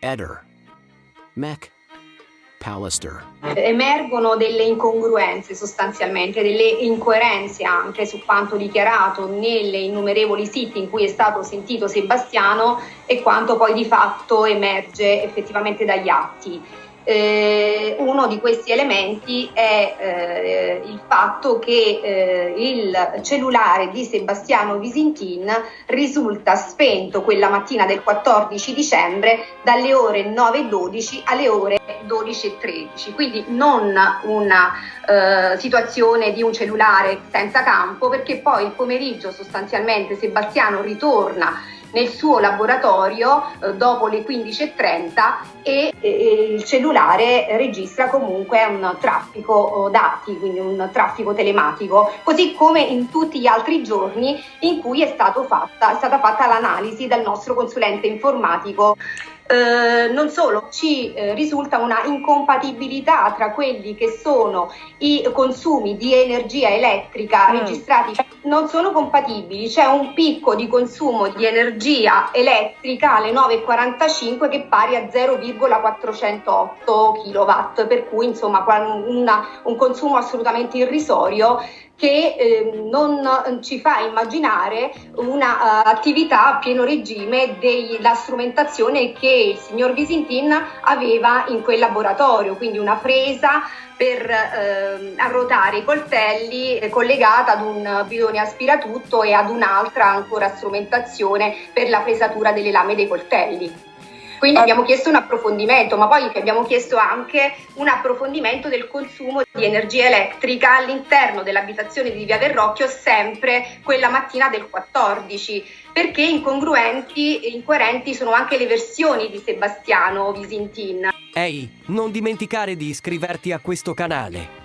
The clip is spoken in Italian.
Eder. Mech. Pallister. Emergono delle incongruenze sostanzialmente, delle incoerenze anche su quanto dichiarato nelle innumerevoli siti in cui è stato sentito Sebastiano e quanto poi di fatto emerge effettivamente dagli atti. Uno di questi elementi è il fatto che il cellulare di Sebastiano Visintin risulta spento quella mattina del 14 dicembre dalle ore 9:12 alle ore 12:13, quindi non una situazione di un cellulare senza campo, perché poi il pomeriggio sostanzialmente Sebastiano ritorna nel suo laboratorio dopo le 15:30 e il cellulare registra comunque un traffico dati, quindi un traffico telematico, così come in tutti gli altri giorni in cui è stata fatta l'analisi dal nostro consulente informatico. Non solo, ci risulta una incompatibilità tra quelli che sono i consumi di energia elettrica registrati, non sono compatibili. C'è un picco di consumo di energia elettrica alle 9:45 che è pari a 0,408 kW, per cui insomma un consumo assolutamente irrisorio che non ci fa immaginare una attività a pieno regime della strumentazione che il signor Visintin aveva in quel laboratorio, quindi una fresa per arrotare i coltelli collegata ad un bidone aspiratutto e ad un'altra ancora strumentazione per la fresatura delle lame dei coltelli. Quindi abbiamo chiesto un approfondimento, ma poi abbiamo chiesto anche un approfondimento del consumo di energia elettrica all'interno dell'abitazione di Via Verrocchio, sempre quella mattina del 14, perché incoerenti sono anche le versioni di Sebastiano Visintin. Ehi, non dimenticare di iscriverti a questo canale.